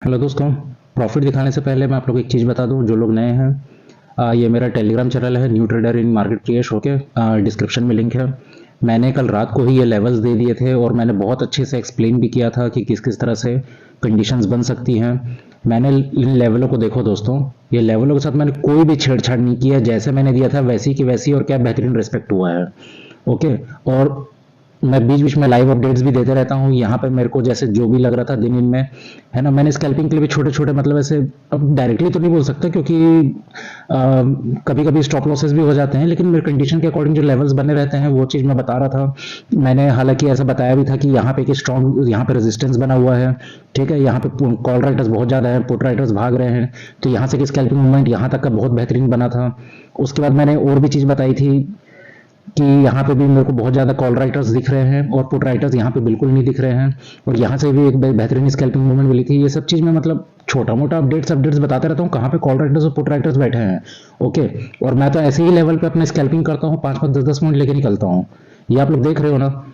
Hello दोस्तों। Profit दिखाने से पहले मैं आप लोग को एक चीज़ बता दूं, जो लोग नए हैं, ये मेरा टेलीग्राम चैनल है न्यू ट्रेडर इन मार्केट प्लेस होके, डिस्क्रिप्शन में लिंक है। मैंने कल रात को ही ये लेवल्स दे दिए थे और मैंने बहुत अच्छे से एक्सप्लेन भी किया था कि किस किस तरह से कंडीशंस बन सकती हैं। मैंने इन लेवलों को देखो दोस्तों, ये लेवलों के साथ मैंने कोई भी छेड़छाड़ नहीं किया, जैसे मैंने दिया था वैसी की वैसी, और क्या बेहतरीन रिस्पेक्ट हुआ है। ओके। और मैं बीच बीच में लाइव अपडेट्स भी देते रहता हूँ यहाँ पे, मेरे को जैसे जो भी लग रहा था दिन में, है ना। मैंने स्कैल्पिंग के लिए भी छोटे छोटे, मतलब ऐसे, अब डायरेक्टली तो नहीं बोल सकता क्योंकि कभी कभी स्टॉप लॉसेस भी हो जाते हैं, लेकिन मेरे कंडीशन के अकॉर्डिंग जो लेवल्स बने रहते हैं वो चीज़ मैं बता रहा था। मैंने हालांकि ऐसा बताया भी था कि यहाँ पे एक स्ट्रॉन्ग, यहाँ पे रेजिस्टेंस बना हुआ है, ठीक है। यहाँ पे कॉल राइटर्स बहुत ज़्यादा है, पुट राइटर्स भाग रहे हैं, तो यहाँ से स्कैल्पिंग मूवमेंट यहाँ तक का बहुत बेहतरीन बना था। उसके बाद मैंने और भी चीज़ बताई थी कि यहाँ पे भी मेरे को बहुत ज़्यादा कॉल राइटर्स दिख रहे हैं और पुट राइटर्स यहाँ पे बिल्कुल नहीं दिख रहे हैं, और यहाँ से भी एक बेहतरीन स्कैल्पिंग मूवमेंट मिली थी। ये सब चीज़ मैं मतलब छोटा मोटा अपडेट्स अपडेट्स बताते रहता हूँ कहाँ पे कॉल राइटर्स और पुट राइटर्स बैठे हैं। ओके। और मैं तो ऐसे ही लेवल पे अपने स्कैल्पिंग करता हूँ, 5-5 10-10 मिनट लेके निकलता हूँ। ये आप लोग देख रहे हो ना,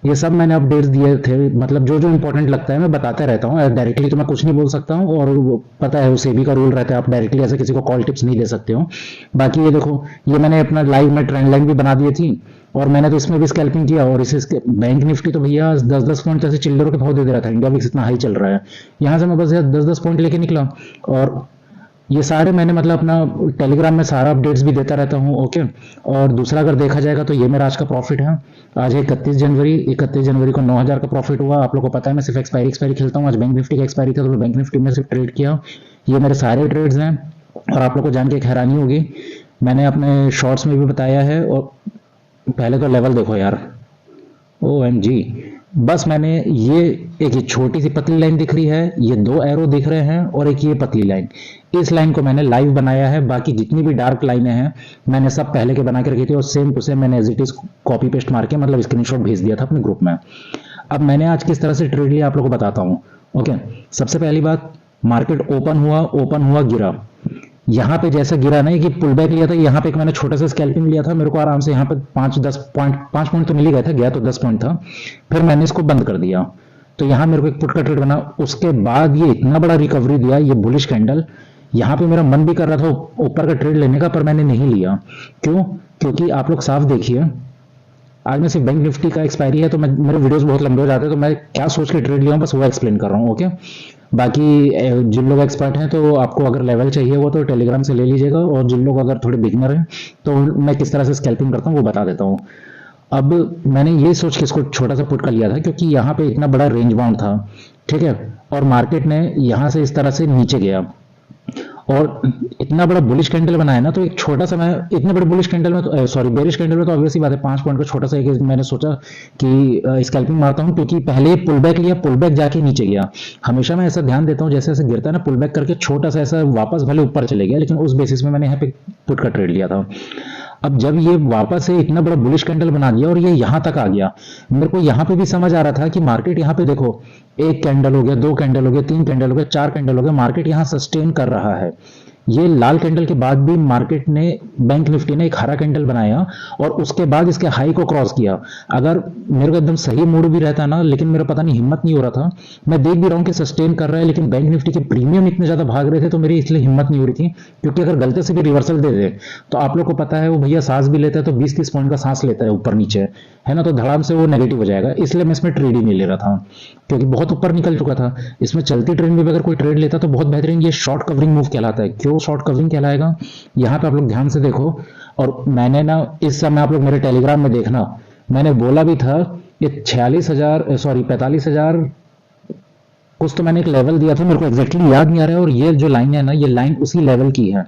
ये सब मैंने अपडेट्स दिए थे, मतलब जो जो इंपॉर्टेंट लगता है मैं बताते रहता हूँ। डायरेक्टली तो मैं कुछ नहीं बोल सकता हूँ, और पता है उसे भी का रूल रहता है, आप डायरेक्टली ऐसे किसी को कॉल टिप्स नहीं दे सकते हो। बाकी ये देखो, ये मैंने अपना लाइव में ट्रेंड लाइन भी बना दी थी, और मैंने तो इसमें भी स्कैल्पिंग किया। और इसे बैंक निफ्टी तो भैया 10-10 पॉइंट ऐसे चिल्लरों के भाव दे रहा था, इंडिया विक्स इतना हाई चल रहा है, यहाँ से मैं बस 10-10 पॉइंट लेके निकला। और ये सारे मैंने मतलब अपना टेलीग्राम में सारा अपडेट्स भी देता रहता हूँ। ओके। और दूसरा अगर देखा जाएगा तो ये मेरा आज का प्रॉफिट है। आज है 31 जनवरी, 31 जनवरी को 9,000 का प्रॉफिट हुआ। आप लोगों को पता है मैं सिर्फ एक्सपायरी एक्सपायरी खेलता हूँ, आज बैंक निफ्टी का एक्सपायरी था तो मैं बैंक निफ्टी में सिर्फ ट्रेड किया। ये मेरे सारे ट्रेड्स हैं। और आप लोग को जान के एक हैरानी होगी, मैंने अपने शॉर्ट्स में भी बताया है। और पहले तो लेवल देखो यार, ओ एम जी। बस मैंने ये, एक ये छोटी सी पतली लाइन दिख रही है, ये दो एरो दिख रहे हैं, और एक ये पतली लाइन, इस लाइन को मैंने लाइव बनाया है। बाकी जितनी भी डार्क लाइनें हैं मैंने सब पहले के बना के रखी थी, और सेम टू सेम मैंने as it is copy paste मार के मतलब स्क्रीनशॉट भेज दिया था अपने ग्रुप में। अब मैंने आज किस तरह से ट्रेड लिया आप लोगों को बताता हूँ। ओके। सबसे पहली बात, मार्केट ओपन हुआ गिरा। यहाँ पे जैसा गिरा ना कि पुल बैक लिया था, यहाँ पे एक मैंने छोटा सा स्कैल्पिंग लिया था, मेरे को आराम से यहाँ पे 5-10 पॉइंट, 5 पॉइंट तो मिल ही गया था, गया तो 10 पॉइंट था। फिर मैंने इसको बंद कर दिया, तो यहाँ मेरे को एक पुट का ट्रेड बना। उसके बाद ये इतना बड़ा रिकवरी दिया, ये बुलिश कैंडल, यहाँ पे मेरा मन भी कर रहा था ऊपर का ट्रेड लेने का, पर मैंने नहीं लिया। क्यों? क्योंकि आप लोग साफ देखिए, आज मैं सिर्फ बैंक निफ्टी का एक्सपायरी है तो मैं, मेरे वीडियोस बहुत लंबे हो जाते हैं, तो मैं क्या सोच के ट्रेड लिया हूँ बस वो एक्सप्लेन कर रहा हूँ। ओके। बाकी जिन लोग एक्सपर्ट हैं तो आपको अगर लेवल चाहिए वो तो टेलीग्राम से ले लीजिएगा, और जिन लोग अगर थोड़े बिगनर हैं तो मैं किस तरह से स्कैल्पिंग करता हूँ वो बता देता हूँ। अब मैंने ये सोच के इसको छोटा सा पुट कर लिया था क्योंकि यहाँ पे इतना बड़ा रेंज बाउंड था, ठीक है। और मार्केट ने यहाँ से इस तरह से नीचे गया, और इतना बड़ा बुलिश कैंडल बनाया ना, तो एक छोटा सा, मैं इतने बड़े बुलिश कैंडल में तो, सॉरी बेरिश कैंडल में तो ऑब्वियसली बात है, 5 पॉइंट का छोटा सा एक मैंने सोचा कि स्कैल्पिंग मारता हूं, क्योंकि पहले पुल बैक लिया, पुल बैक जाके नीचे गया। हमेशा मैं ऐसा ध्यान देता हूं, जैसे जैसे गिरता है ना पुल बैक करके छोटा सा ऐसा वापस भले ऊपर चले गया, लेकिन उस बेसिस में मैंने यहाँ पे पुट का ट्रेड लिया था। अब जब ये वापस से इतना बड़ा बुलिश कैंडल बना दिया और ये यहां तक आ गया, मेरे को यहां पे भी समझ आ रहा था कि मार्केट यहाँ पे देखो, एक कैंडल हो गया, दो कैंडल हो गया, तीन कैंडल हो गया, चार कैंडल हो गया, मार्केट यहाँ सस्टेन कर रहा है। ये लाल कैंडल के बाद भी मार्केट ने, बैंक निफ्टी ने एक हरा कैंडल बनाया, और उसके बाद इसके हाई को क्रॉस किया। अगर मेरे को एकदम सही मूड भी रहता ना, लेकिन मेरा पता नहीं हिम्मत नहीं हो रहा था, मैं देख भी रहा हूँ कि सस्टेन कर रहा है, लेकिन बैंक निफ्टी के प्रीमियम इतने ज्यादा भाग रहे थे तो मेरी इसलिए हिम्मत नहीं हो रही थी, क्योंकि अगर गलती से भी रिवर्सल दे दे तो आप लोग को पता है वो भैया सांस भी लेता है तो 20-30 पॉइंट का सांस लेता है ऊपर नीचे, है ना, तो धड़ाम से वो नेगेटिव हो जाएगा। इसलिए मैं इसमें ट्रेड ही नहीं ले रहा था, क्योंकि बहुत ऊपर निकल चुका था। इसमें चलती ट्रेंड में भी अगर कोई ट्रेड लेता तो बहुत बेहतरीन, ये शॉर्ट कवरिंग मूव कहलाता है। क्यों शॉर्ट कवरिंग कहलाएगा, यहाँ पे आप लोग ध्यान से देखो। और मैंने ना, इस समय आप लोग मेरे टेलीग्राम में देखना, मैंने बोला भी था ये 46,000, सॉरी 45,000 कुछ तो मैंने एक लेवल दिया था, मेरे को एग्जैक्टली याद नहीं आ रहा है। और ये जो लाइन है ना, ये लाइन उसी लेवल की है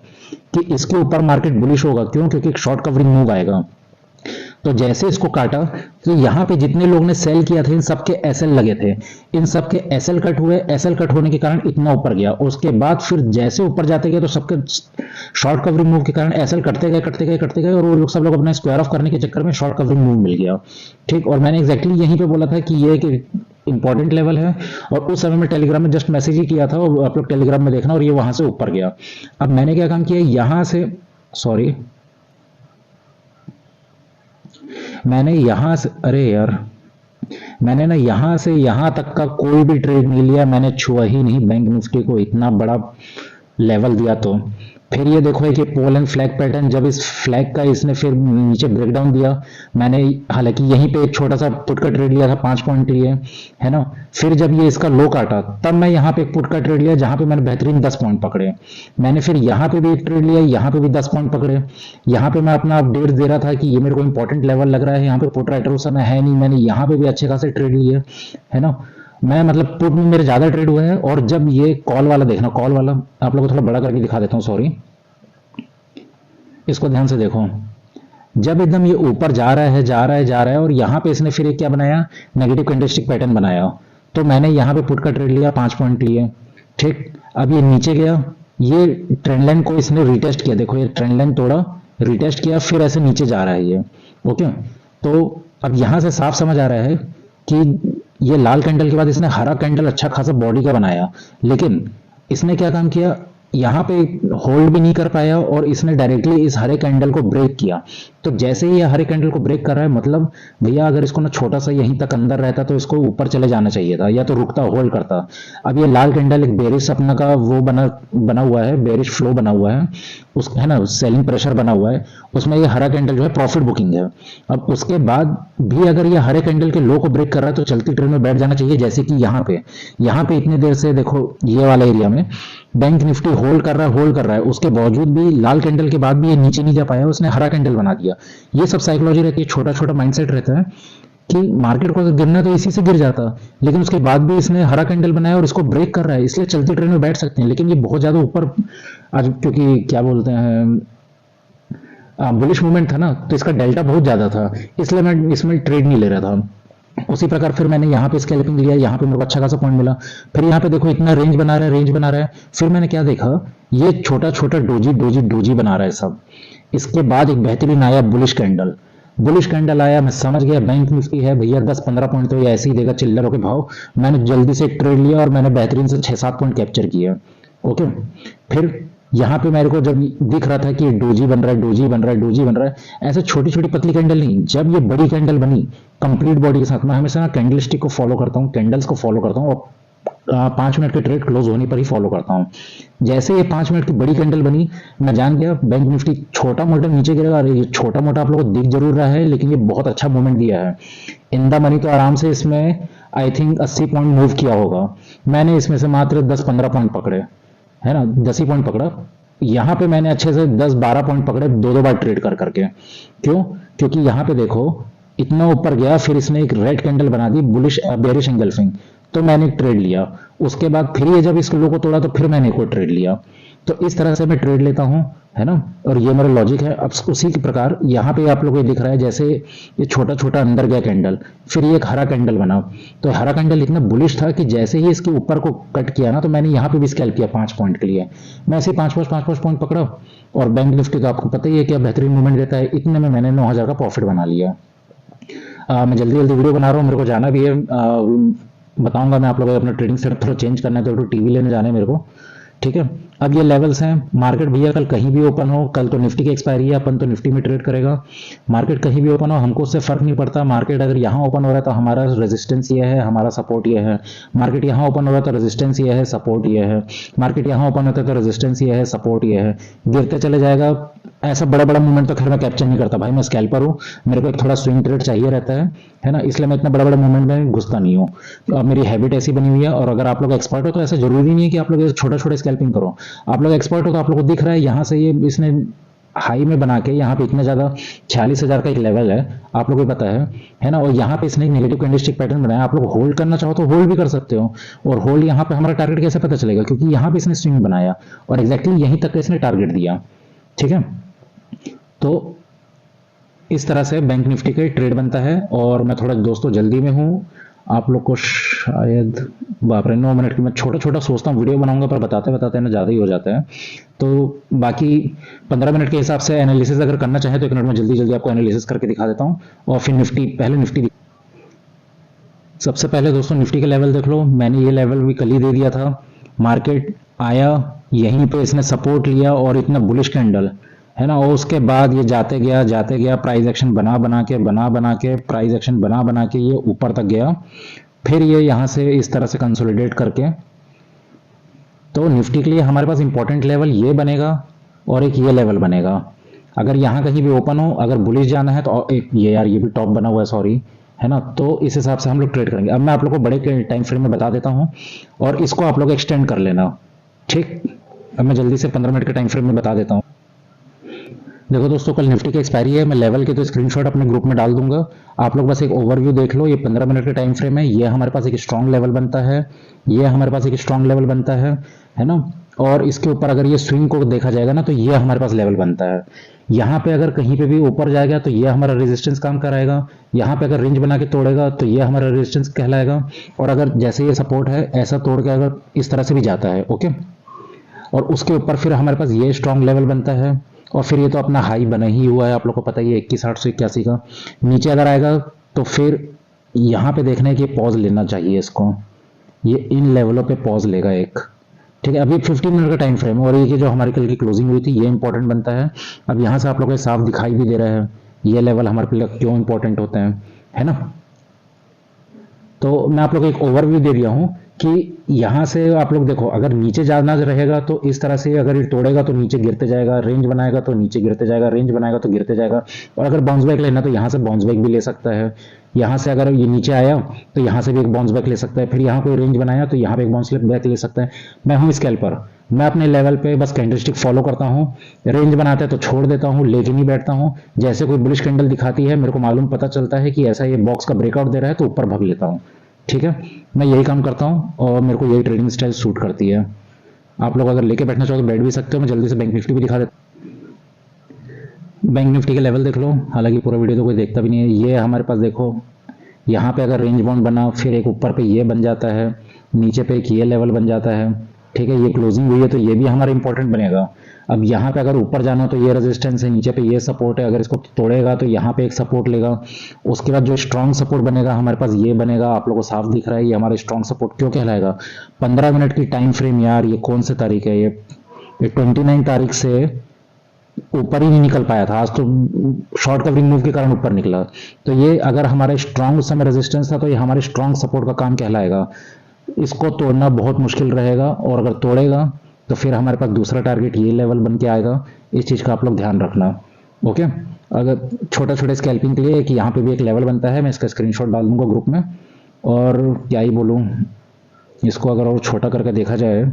कि इसके ऊपर मार्केट बुलिश होगा। क्यों? क्योंकि एक शॉर्ट कवरिंग मूव आएगा। तो जैसे इसको काटा, तो यहाँ पे जितने लोग ने सेल किया था इन सबके एसएल लगे थे, इन सबके एसएल कट हुए, एसएल कट होने के कारण इतना ऊपर गया। उसके बाद फिर जैसे ऊपर जाते गए तो सबके शॉर्ट कवरिंग मूव के कारण एसएल कटते गए कटते गए कटते गए, और वो लोग सब लोग अपना स्क्वायर ऑफ करने के चक्कर में शॉर्ट कवरिंग मूव मिल गया, ठीक। और मैंने एग्जैक्टली यहीं पे बोला था कि ये एक इंपॉर्टेंट लेवल है, और उस समय में टेलीग्राम में जस्ट मैसेज ही किया था, और आप लोग टेलीग्राम में देखना, और ये वहां से ऊपर गया। अब मैंने क्या काम किया, यहां से, सॉरी मैंने यहां से, अरे यार मैंने ना यहाँ से यहाँ तक का कोई भी ट्रेड नहीं लिया, मैंने छुआ ही नहीं बैंक निफ्टी को, इतना बड़ा लेवल दिया। तो फिर ये देखो कि पोल एंड फ्लैग पैटर्न, जब इस फ्लैग का इसने फिर नीचे ब्रेकडाउन दिया, मैंने हालांकि यहीं पे एक छोटा सा पुट का ट्रेड लिया था 5 पॉइंट लिए, है ना। फिर जब ये इसका लो काटा तब मैं यहाँ पे एक पुट का ट्रेड लिया जहां पे मैंने बेहतरीन 10 पॉइंट पकड़े। मैंने फिर यहाँ पे भी एक ट्रेड लिया, यहाँ पे भी 10 पॉइंट पकड़े। यहाँ पे मैं अपना अपडेट दे रहा था कि ये मेरे को इंपॉर्टेंट लेवल लग रहा है, यहाँ पे पुट राइटर उस समय है नहीं, मैंने यहाँ पे भी अच्छे खासे ट्रेड लिए, है ना। मैं मतलब पुट में मेरे ज्यादा ट्रेड हुए हैं। और जब ये कॉल वाला देखना, कॉल वाला आप लोगों को थोड़ा बड़ा करके दिखा देता हूँ, सॉरी, इसको ध्यान से देखो। जब एकदम ये ऊपर जा रहा है जा रहा है जा रहा है और यहाँ पे इसने फिर एक क्या बनाया, नेगेटिव कैंडलस्टिक पैटर्न बनाया, तो मैंने यहाँ पे पुट का ट्रेड लिया, 5 पॉइंट लिए, ठीक। अब ये नीचे गया, ये ट्रेंड लाइन को इसने रिटेस्ट किया, देखो ये ट्रेंड लाइन तोड़ा, रिटेस्ट किया, फिर ऐसे नीचे जा रहा है ये, ओके। तो अब यहाँ से साफ समझ आ रहा है कि ये लाल कैंडल के बाद इसने हरा कैंडल अच्छा खासा बॉडी का बनाया, लेकिन इसने क्या काम किया, यहाँ पे होल्ड भी नहीं कर पाया और इसने डायरेक्टली इस हरे कैंडल को ब्रेक किया। तो जैसे ही ये हरे कैंडल को ब्रेक कर रहा है, मतलब भैया अगर इसको ना छोटा सा यहीं तक अंदर रहता तो इसको ऊपर चले जाना चाहिए था, या तो रुकता होल्ड करता। अब ये लाल कैंडल एक बेरिश अपना का वो बना बना हुआ है, बेरिश फ्लो बना हुआ है, उस है ना, सेलिंग प्रेशर बना हुआ है, उसमें ये हरा कैंडल जो है प्रॉफिट बुकिंग है। अब उसके बाद भी अगर ये हरे कैंडल के लो को ब्रेक कर रहा है तो चलती ट्रेड में बैठ जाना चाहिए, जैसे कि यहाँ पे इतनी देर से देखो ये वाला एरिया में बैंक निफ्टी होल्ड कर रहा है, उसके बावजूद भी लाल कैंडल के बाद भी ये नीचे नहीं जा पाया, उसने हरा कैंडल बना दिया। ये सब साइकोलॉजी रहती है, छोटा छोटा माइंडसेट रहता है कि मार्केट को अगर गिरना तो इसी से गिर जाता, लेकिन उसके बाद भी इसने हरा कैंडल बनाया और इसको ब्रेक कर रहा है, इसलिए चलती ट्रेड में बैठ सकते हैं। लेकिन ये बहुत ज्यादा ऊपर आज, क्योंकि क्या बोलते हैं, बुलिश मूवमेंट था ना, तो इसका डेल्टा बहुत ज्यादा था, इसलिए मैं इसमें ट्रेड नहीं ले रहा था। उसी प्रकार फिर मैंने यहाँ पे स्कैल्पिंग लिया, यहाँ पे मेरे को अच्छा खासा पॉइंट मिला। फिर यहाँ पे देखो इतना रेंज बना रहा है, रेंज बना रहा है। फिर मैंने क्या देखा, ये छोटा छोटा डोजी डोजी डोजी बना रहा है सब। इसके बाद एक बेहतरीन आया बुलिश कैंडल आया, मैं समझ गया बैंक निफ्टी है भैया 10-15 पॉइंट तो ये ऐसे ही देगा चिल्लरों के भाव। मैंने जल्दी से ट्रेड लिया और मैंने बेहतरीन से 6-7 पॉइंट कैप्चर किया, ओके। फिर यहाँ पे मेरे को जब दिख रहा था कि डोजी बन रहा है, डोजी बन रहा है, डोजी बन रहा है, ऐसे छोटी छोटी पतली कैंडल नहीं, जब ये बड़ी कैंडल बनी कंप्लीट बॉडी के साथ, मैं हमेशा ना कैंडल स्टिक को फॉलो करता हूँ, कैंडल्स को फॉलो करता हूँ, और 5 मिनट के ट्रेड क्लोज होने पर ही फॉलो करता हूँ। जैसे ये 5 मिनट की बड़ी कैंडल बनी, मैं जान गया बैंक निफ्टी छोटा मोटा नीचे गिरेगा। अरे ये छोटा मोटा आप लोगों को दिख जरूर रहा है, लेकिन ये बहुत अच्छा मूवमेंट दिया है। इन द मनी तो आराम से इसमें आई थिंक 80 पॉइंट मूव किया होगा, मैंने इसमें से मात्र 10-15 पॉइंट पकड़े, है ना, 10 ही पॉइंट पकड़ा। यहाँ पे मैंने अच्छे से 10-12 पॉइंट पकड़े, दो दो बार ट्रेड कर करके। क्यों? क्योंकि यहाँ पे देखो इतना ऊपर गया, फिर इसने एक रेड कैंडल बना दी, बुलिश बेरिश एंगल्फिंग, तो मैंने एक ट्रेड लिया। उसके बाद फिर ये जब इस लो को तोड़ा तो फिर मैंने एक और ट्रेड लिया। तो इस तरह से मैं ट्रेड लेता हूँ, है ना, और ये मेरा लॉजिक है। अब उसी के प्रकार यहाँ पे आप लोगों को दिख रहा है, जैसे ये छोटा छोटा अंदर गया कैंडल, फिर ये एक हरा कैंडल बना। तो हरा कैंडल इतना बुलिश था कि जैसे ही इसके ऊपर को कट किया ना, तो मैंने यहाँ पे भी स्कैल्प किया 5 पॉइंट के लिए। मैं ऐसे 5-5 पॉइंट पकड़ा, और बैंक निफ्टी का आपको पता ही है क्या बेहतरीन मूवमेंट देता है। इतने में मैंने 9,000 का प्रॉफिट बना लिया। मैं जल्दी जल्दी वीडियो बना रहा हूँ, मेरे को जाना भी है। बताऊंगा मैं आप लोगों को, अपना ट्रेडिंग सेटअप थोड़ा चेंज करना है, तो टीवी लेने जाना है मेरे को, ठीक है। अब ये लेवल्स हैं। मार्केट भैया कल कहीं भी ओपन हो, कल तो निफ्टी की एक्सपायरी है, अपन तो निफ्टी में ट्रेड करेगा। मार्केट कहीं भी ओपन हो, हमको उससे फर्क नहीं पड़ता। मार्केट अगर यहाँ ओपन हो रहा है तो हमारा रेजिस्टेंस ये है, हमारा सपोर्ट ये है। मार्केट यहाँ ओपन हो रहा है तो रेजिस्टेंस ये है, सपोर्ट ये है। मार्केट यहाँ ओपन होता है तो रेजिस्टेंस ये है, सपोर्ट ये है। गिरते चले जाएगा। ऐसा बड़ा बड़ा मूवमेंट तो खैर मैं कैप्चर नहीं करता भाई, मैं स्कैल्पर हूँ, मेरे को एक थोड़ा स्विंग ट्रेड चाहिए रहता है ना, इसलिए मैं इतना बड़ा बड़ा मूवमेंट में घुसता नहीं हूँ। तो अब मेरी हैबिट ऐसी बनी हुई है। और अगर आप लोग एक्सपर्ट हो तो ऐसा जरूरी नहीं है कि आप लोग छोटा छोटा स्कैल्पिंग करो। आप लोग एक्सपर्ट हो तो आप लोग को दिख रहा है यहाँ से ये इसने हाई में बना के यहाँ पे इतना ज्यादा 46,000 का एक लेवल है, आप लोगों को पता है ना। और यहाँ पे इसने एक नेगेटिव कैंडलस्टिक पैटर्न बनाया। आप लोग होल्ड करना चाहो तो होल्ड भी कर सकते हो। और होल्ड यहाँ पे हमारा टारगेट कैसे पता चलेगा, क्योंकि यहाँ पे इसने स्विंग बनाया और एग्जैक्टली यहीं तक इसने टारगेट दिया, ठीक है। तो इस तरह से बैंक निफ्टी का ट्रेड बनता है। और मैं थोड़ा दोस्तों जल्दी में हूँ, आप लोग को शायद बाप रे 9 मिनट की मैं छोटा छोटा सोचता हूँ वीडियो बनाऊंगा, पर बताते बताते ना ज़्यादा ही हो जाता है। तो बाकी 15 मिनट के हिसाब से एनालिसिस अगर करना चाहे तो 1 मिनट में जल्दी जल्दी आपको एनालिसिस करके दिखा देता हूँ। और फिर निफ्टी सबसे पहले दोस्तों निफ्टी का लेवल देख लो। मैंने ये लेवल भी कल ही दे दिया था। मार्केट आया, यहीं पे इसने सपोर्ट लिया और इतना बुलिश कैंडल है ना। और उसके बाद ये जाते गया प्राइस एक्शन बना के प्राइस एक्शन बना के ये ऊपर तक गया। फिर ये यहाँ से इस तरह से कंसोलिडेट करके, तो निफ्टी के लिए हमारे पास इंपॉर्टेंट लेवल ये बनेगा और एक ये लेवल बनेगा। अगर यहाँ कहीं भी ओपन हो, अगर बुलिश जाना है तो एक ये यार ये भी टॉप बना हुआ है, सॉरी, है ना। तो इस हिसाब से हम लोग ट्रेड करेंगे। अब मैं आप लोग को बड़े टाइम फ्रेम में बता देता हूँ और इसको आप लोग एक्सटेंड कर लेना, ठीक। अब मैं जल्दी से 15 मिनट के टाइम फ्रेम में बता देता हूँ। देखो दोस्तों, कल निफ्टी की एक्सपायरी है। मैं लेवल के तो स्क्रीनशॉट अपने ग्रुप में डाल दूंगा, आप लोग बस एक ओवरव्यू देख लो। ये 15 मिनट का टाइम फ्रेम है। ये हमारे पास एक स्ट्रॉन्ग लेवल बनता है, ये हमारे पास एक स्ट्रॉन्ग लेवल बनता है ना। और इसके ऊपर अगर ये स्विंग को देखा जाएगा ना, तो ये हमारे पास लेवल बनता है। यहाँ पे अगर कहीं पे भी ऊपर जाएगा तो ये हमारा रेजिस्टेंस काम कराएगा। यहाँ पे अगर रेंज बना के तोड़ेगा तो ये हमारा रेजिस्टेंस कहलाएगा। और अगर जैसे ये सपोर्ट है ऐसा तोड़ के अगर इस तरह से भी जाता है, ओके, और उसके ऊपर फिर हमारे पास ये स्ट्रॉन्ग लेवल बनता है। और फिर ये तो अपना हाई बना ही हुआ है, आप लोग को पता ही है 21,881 का। नीचे अगर आएगा तो फिर यहाँ पे देखना है कि पॉज लेना चाहिए इसको, ये इन लेवलों पे पॉज लेगा एक, ठीक है। अभी 15 मिनट का टाइम फ्रेम है और ये जो हमारी कल की क्लोजिंग हुई थी ये इंपॉर्टेंट बनता है। अब यहाँ से आप लोग को साफ दिखाई भी दे रहा है ये लेवल हमारे लिए क्यों इंपॉर्टेंट होते हैं, है ना। तो मैं आप लोग को एक ओवरव्यू दे दिया हूँ कि यहाँ से आप लोग देखो, अगर नीचे जाना रहेगा तो इस तरह से, अगर ये तोड़ेगा तो नीचे गिरते जाएगा, रेंज बनाएगा तो नीचे गिरते जाएगा, रेंज बनाएगा तो गिरते जाएगा। और अगर बाउंस बैक लेना तो यहाँ से बाउंस बैक भी ले सकता है। यहाँ से अगर ये नीचे आया तो यहाँ से भी एक बाउंस बैक ले सकता है। फिर यहाँ कोई रेंज बनाया तो यहाँ पे एक बाउंस बैक ले सकता है। मैं हूँ स्कैल्पर, मैं अपने लेवल पे बस कैंडलस्टिक फॉलो करता हूँ। रेंज बनाता है तो छोड़ देता हूँ, लेके नहीं बैठता हूँ। जैसे कोई बुलिश कैंडल दिखाती है, मेरे को मालूम पता चलता है कि ऐसा ये बॉक्स का ब्रेकआउट दे रहा है तो ऊपर भाग लेता हूँ, ठीक है। मैं यही काम करता हूँ और मेरे को यही ट्रेडिंग स्टाइल सूट करती है। आप लोग अगर लेके बैठना चाहो तो बैठ भी सकते हो। मैं जल्दी से बैंक निफ्टी भी दिखा देता हूँ। बैंक निफ्टी के लेवल देख लो, हालांकि पूरा वीडियो तो कोई देखता भी नहीं है। ये हमारे पास देखो, यहाँ पे अगर रेंज बाउंड बना, फिर एक ऊपर पे ये बन जाता है, नीचे पे एक ये लेवल बन जाता है, ठीक है। ये क्लोजिंग हुई है तो ये भी हमारा इंपॉर्टेंट बनेगा। अब यहाँ पे अगर ऊपर जाना तो ये रेजिस्टेंस है, नीचे पे ये सपोर्ट है। अगर इसको तोड़ेगा तो यहाँ पे एक सपोर्ट लेगा। उसके बाद जो स्ट्रॉन्ग सपोर्ट बनेगा हमारे पास ये बनेगा, आप लोगों को साफ दिख रहा है। ये हमारा स्ट्रॉन्ग सपोर्ट क्यों कहलाएगा? 15 मिनट की टाइम फ्रेम यार, ये कौन सी तारीख है? ये 29 तारीख से ऊपर ही नहीं निकल पाया था, आज तो शॉर्ट कवरिंग मूव के कारण ऊपर निकला। तो ये अगर हमारा स्ट्रॉन्ग उस समय रेजिस्टेंस था तो ये हमारे स्ट्रॉन्ग सपोर्ट का काम कहलाएगा। इसको तोड़ना बहुत मुश्किल रहेगा और अगर तोड़ेगा तो फिर हमारे पास दूसरा टारगेट ये लेवल बन के आएगा। इस चीज़ का आप लोग ध्यान रखना, ओके। अगर छोटा छोटा स्कैल्पिंग के लिए कि यहाँ पे भी एक लेवल बनता है, मैं इसका स्क्रीनशॉट डाल दूंगा ग्रुप में। और क्या ही बोलूँ, इसको अगर और छोटा करके देखा जाए,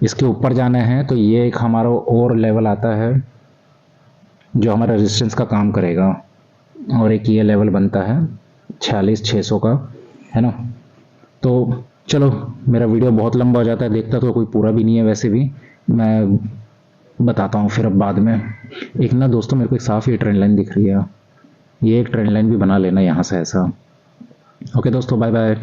इसके ऊपर जाना है तो ये एक हमारा और लेवल आता है जो हमारा रेजिस्टेंस का काम करेगा। और एक ये लेवल बनता है 46,600 का, है ना। तो चलो, मेरा वीडियो बहुत लंबा हो जाता है, देखता तो कोई पूरा भी नहीं है। वैसे भी मैं बताता हूँ फिर अब बाद में। एक ना दोस्तों, मेरे को एक साफ ये ट्रेंड लाइन दिख रही है, ये एक ट्रेंड लाइन भी बना लेना यहाँ से ऐसा। ओके दोस्तों, बाय बाय।